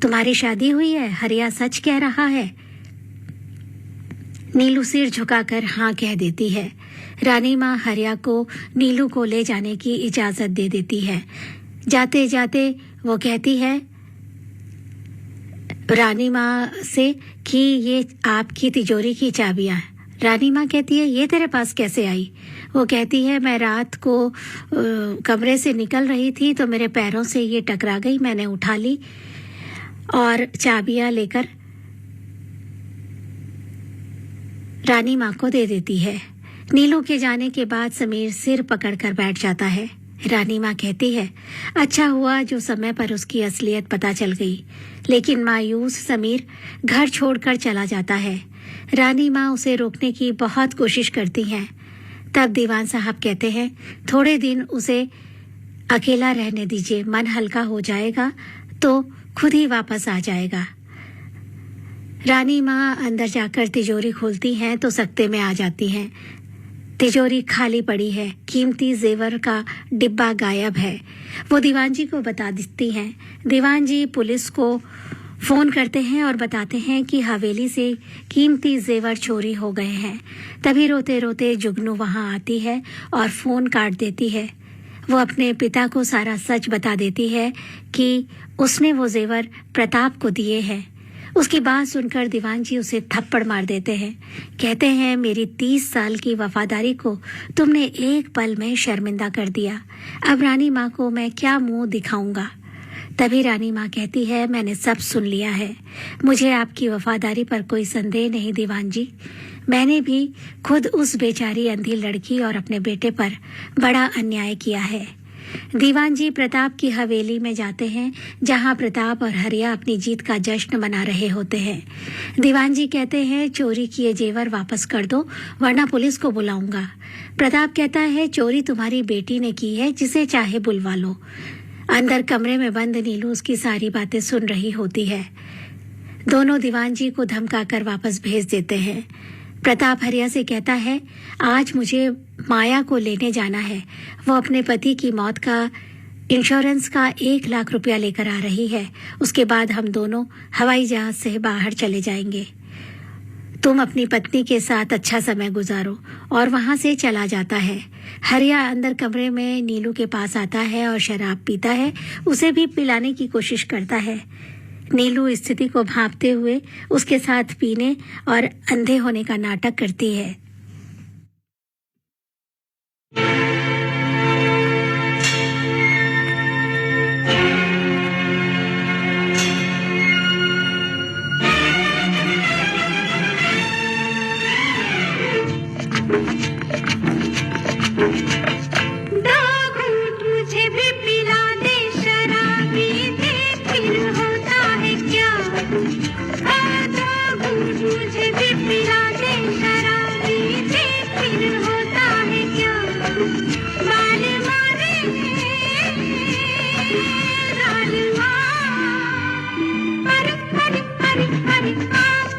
तुम्हारी शादी हुई है? हरिया सच कह रहा है? नीलू सिर झुकाकर हाँ कह देती है। रानी माँ हरिया को नीलू को ले जाने की इजाजत दे देती है। जाते जाते वो कहती है रानी माँ से कि ये आपकी तिजोरी की चाबियां। रानी माँ कहती है, ये तेरे पास कैसे आई? वो कहती है, मैं रात को कमरे से निकल रही थी तो मेरे पैरों से ये टकरा गई, मैंने उठा ली और चाबियां लेकर रानी माँ को दे देती है। नीलू के जाने के बाद समीर सिर पकड़कर बैठ जाता है। रानी माँ कहती है, अच्छा हुआ जो समय पर उसकी असलियत पता चल गई। लेकिन मायूस समीर घर छोड़कर चला जाता है। रानी माँ उसे रोकने की बहुत कोशिश करती हैं। तब दीवान साहब कहते हैं, थोड़े दिन उसे अकेला रहने दीजिए, मन हल्का हो जाएगा तो खुद ही वापस आ जाएगा। रानी माँ अंदर जाकर तिजोरी खोलती हैं तो सकते में आ जाती हैं। तिजोरी खाली पड़ी है, कीमती जेवर का डिब्बा गायब है। वो दीवान जी को बता देती हैं। दीवान जी पुलिस को फोन करते हैं और बताते हैं कि हवेली से कीमती जेवर चोरी हो गए हैं। तभी रोते रोते जुगनू वहां आती है और फोन काट देती है। वो अपने पिता को सारा सच बता देती है कि उसने वो जेवर प्रताप को दिए हैं। उसकी बात सुनकर दीवान जी उसे थप्पड़ मार देते हैं। कहते हैं, मेरी 30 साल की वफादारी को तुमने एक पल में शर्मिंदा कर दिया। अब रानी माँ को मैं क्या मुंह दिखाऊंगा? तभी रानी माँ कहती है, मैंने सब सुन लिया है, मुझे आपकी वफादारी पर कोई संदेह नहीं दीवान जी। मैंने भी खुद उस बेचारी अंधी लड़की और अपने बेटे पर बड़ा अन्याय किया है। दीवान जी प्रताप की हवेली में जाते हैं जहां प्रताप और हरिया अपनी जीत का जश्न मना रहे होते हैं। दीवान जी कहते हैं, चोरी किए जेवर वापस कर दो वरना पुलिस को बुलाऊंगा। प्रताप कहता है, चोरी तुम्हारी बेटी ने की है, जिसे चाहे बुलवा लो। अंदर कमरे में बंद नीलू उसकी सारी बातें सुन रही होती है। दोनों दीवान जी को धमकाकर वापस भेज देते हैं। प्रताप हरिया से कहता है, आज मुझे माया को लेने जाना है। वो अपने पति की मौत का इंश्योरेंस का 1 लाख रुपया लेकर आ रही है। उसके बाद हम दोनों हवाई जहाज से बाहर चले जाएंगे। तुम अपनी पत्नी के साथ अच्छा समय गुजारो। और वहां से चला जाता है। हरिया अंदर कमरे में नीलू के पास आता है और शराब पीता है, उसे भी पिलाने की कोशिश करता है। नीलू स्थिति को भांपते हुए उसके साथ पीने और अंधे होने का नाटक करती है। मुझे भी पिला दे शराबी, देख फिर होता है क्या। मुझे भी पिला दे शराबी, देख फिर होता है क्या। बाल मारे गाल अरे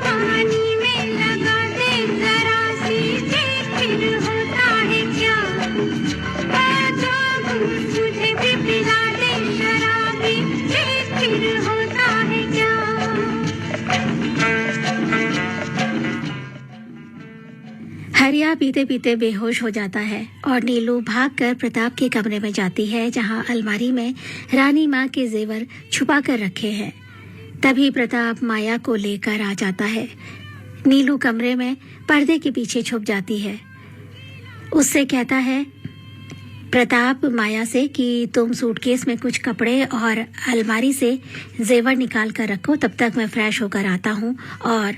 पानी में लगा दे जरा सी, देख फिर होता है क्या। मुझे भी पिला दे शराबी, देख फिर होता है क्या। हरिया पीते पीते बेहोश हो जाता है और नीलू भागकर प्रताप के कमरे में जाती है, जहां अलमारी में रानी माँ के जेवर छुपा कर रखे हैं। तभी प्रताप माया को लेकर आ जाता है। नीलू कमरे में पर्दे के पीछे छुप जाती है। उससे कहता है प्रताप माया से कि तुम सूटकेस में कुछ कपड़े और अलमारी से जेवर निकाल कर रखो, तब तक मैं फ्रेश होकर आता हूँ और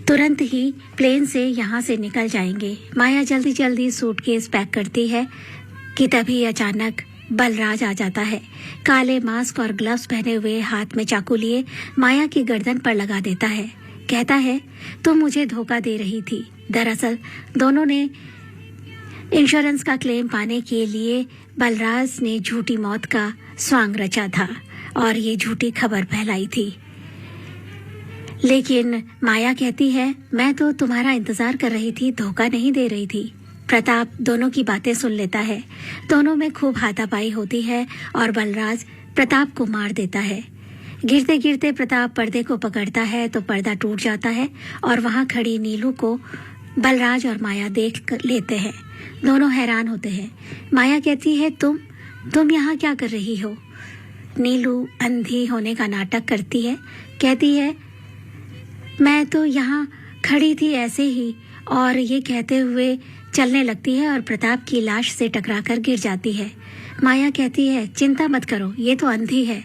तुरंत ही प्लेन से यहाँ से निकल जाएंगे। माया जल्दी जल्दी सूटकेस पैक करती है कि तभी अचानक बलराज आ जाता है। काले मास्क और ग्लव्स पहने हुए, हाथ में चाकू लिए माया की गर्दन पर लगा देता है। कहता है तुम मुझे धोखा दे रही थी। दरअसल दोनों ने इंश्योरेंस का क्लेम पाने के लिए बलराज ने झूठी मौत का स्वांग रचा था और ये झूठी खबर फैलाई थी। लेकिन माया कहती है मैं तो तुम्हारा इंतजार कर रही थी, धोखा नहीं दे रही थी। प्रताप दोनों की बातें सुन लेता है। दोनों में खूब हाथापाई होती है और बलराज प्रताप को मार देता है। गिरते गिरते प्रताप पर्दे को पकड़ता है तो पर्दा टूट जाता है और वहां खड़ी नीलू को बलराज और माया देख लेते हैं। दोनों हैरान होते हैं। माया कहती है तुम यहाँ क्या कर रही हो। नीलू अंधी होने का नाटक करती है। कहती है मैं तो यहाँ खड़ी थी ऐसे ही, और ये कहते हुए चलने लगती है और प्रताप की लाश से टकराकर गिर जाती है। माया कहती है चिंता मत करो, ये तो अंधी है,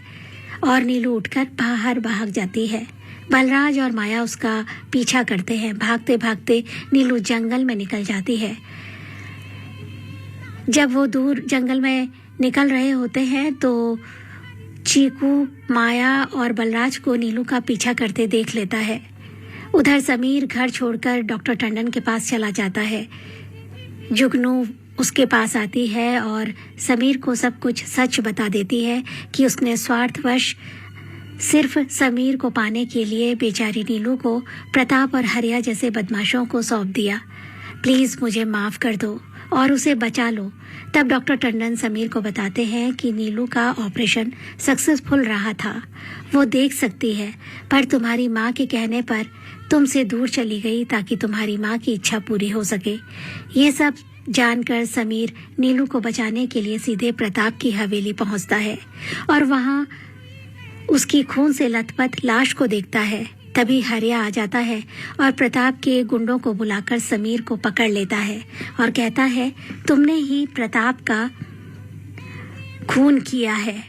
और नीलू उठकर बाहर भाग जाती है। बलराज और माया उसका पीछा करते हैं। भागते भागते नीलू जंगल में निकल जाती है। जब वो दूर जंगल में निकल रहे होते हैं तो चीकू माया और बलराज को नीलू का पीछा करते देख लेता है। उधर समीर घर छोड़कर डॉक्टर टंडन के पास चला जाता है। जुगनू उसके पास आती है और समीर को सब कुछ सच बता देती है कि उसने स्वार्थवश सिर्फ समीर को पाने के लिए बेचारी नीलू को प्रताप और हरिया जैसे बदमाशों को सौंप दिया। प्लीज मुझे माफ कर दो और उसे बचा लो। तब डॉक्टर टंडन समीर को बताते हैं कि नीलू का ऑपरेशन सक्सेसफुल रहा था, वो देख सकती है, पर तुम्हारी माँ के कहने पर तुमसे दूर चली गई ताकि तुम्हारी माँ की इच्छा पूरी हो सके। ये सब जानकर समीर नीलू को बचाने के लिए सीधे प्रताप की हवेली पहुंचता है और वहां उसकी खून से लथपथ लाश को देखता है। तभी हरिया आ जाता है और प्रताप के गुंडों को बुलाकर समीर को पकड़ लेता है और कहता है तुमने ही प्रताप का खून किया है।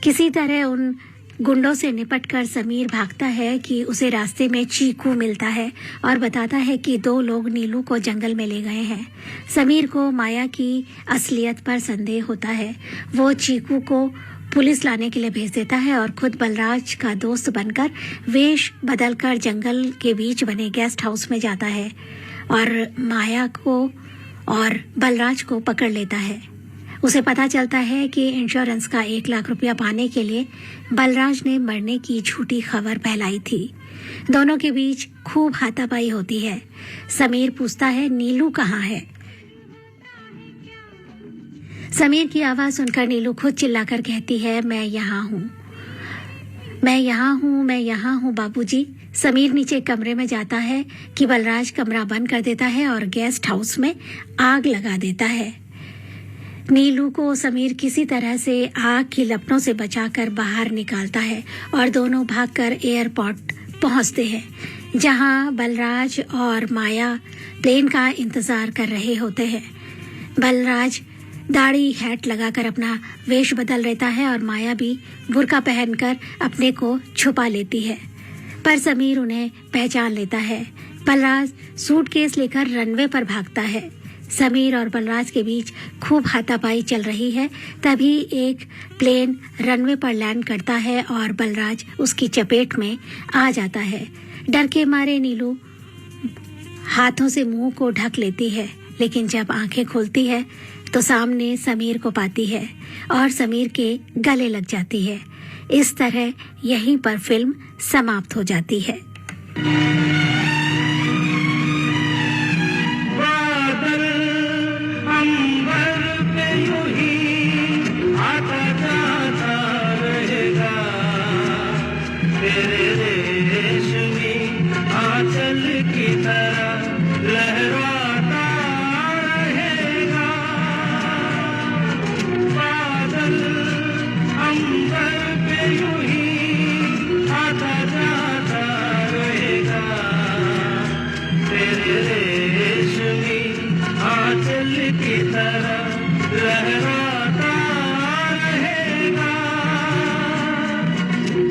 किसी तरह उन गुंडों से निपटकर समीर भागता है कि उसे रास्ते में चीकू मिलता है और बताता है कि 2 लोग नीलू को जंगल में ले गए हैं। समीर को माया की असलियत पर संदेह होता है। वो चीकू को पुलिस लाने के लिए भेज देता है और खुद बलराज का दोस्त बनकर वेश बदलकर जंगल के बीच बने गेस्ट हाउस में जाता है और माया को और बलराज को पकड़ लेता है। उसे पता चलता है कि इंश्योरेंस का 1 लाख रुपया पाने के लिए बलराज ने मरने की झूठी खबर फैलाई थी। दोनों के बीच खूब हाथापाई होती है। समीर पूछता है नीलू कहाँ है। समीर की आवाज सुनकर नीलू खुद चिल्लाकर कहती है मैं यहाँ हूँ, मैं यहाँ हूँ, मैं यहाँ हूँ बाबूजी। समीर नीचे कमरे में जाता है कि बलराज कमरा बंद कर देता है और गेस्ट हाउस में आग लगा देता है। नीलू को समीर किसी तरह से आग की लपटों से बचाकर बाहर निकालता है और दोनों भागकर एयरपोर्ट पहुंचते हैं, जहां बलराज और माया प्लेन का इंतजार कर रहे होते हैं। बलराज दाढ़ी हैट लगाकर अपना वेश बदल लेता है और माया भी बुर्का पहनकर अपने को छुपा लेती है, पर समीर उन्हें पहचान लेता है। बलराज सूटकेस लेकर रनवे पर भागता है। समीर और बलराज के बीच खूब हाथापाई चल रही है। तभी एक प्लेन रनवे पर लैंड करता है और बलराज उसकी चपेट में आ जाता है। डर के मारे नीलू हाथों से मुंह को ढक लेती है, लेकिन जब आंखें खोलती है तो सामने समीर को पाती है और समीर के गले लग जाती है। इस तरह यहीं पर फिल्म समाप्त हो जाती है।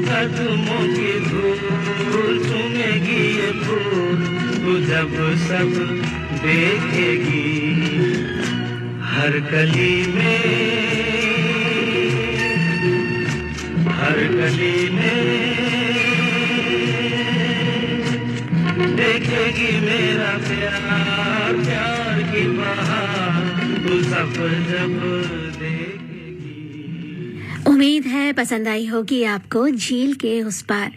कदमों की धूल चूमेगी ये फूल, तू जब सब देखेगी हर गली में, हर गली में देखेगी मेरा प्यार, प्यार की बहार, तू सब जब देखेगी। उम्मीद है पसंद आई होगी आपको झील के उस पार।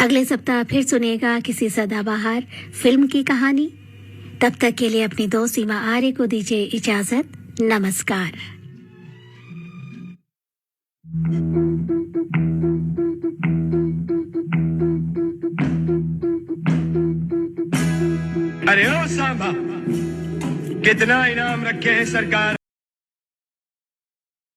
अगले सप्ताह फिर सुनेगा किसी सदाबहार फिल्म की कहानी। तब तक के लिए अपनी दोस्त सीमा आर्य को दीजिए इजाजत। नमस्कार। अरे ओ सांबा, कितना इनाम रखे हैं सरकार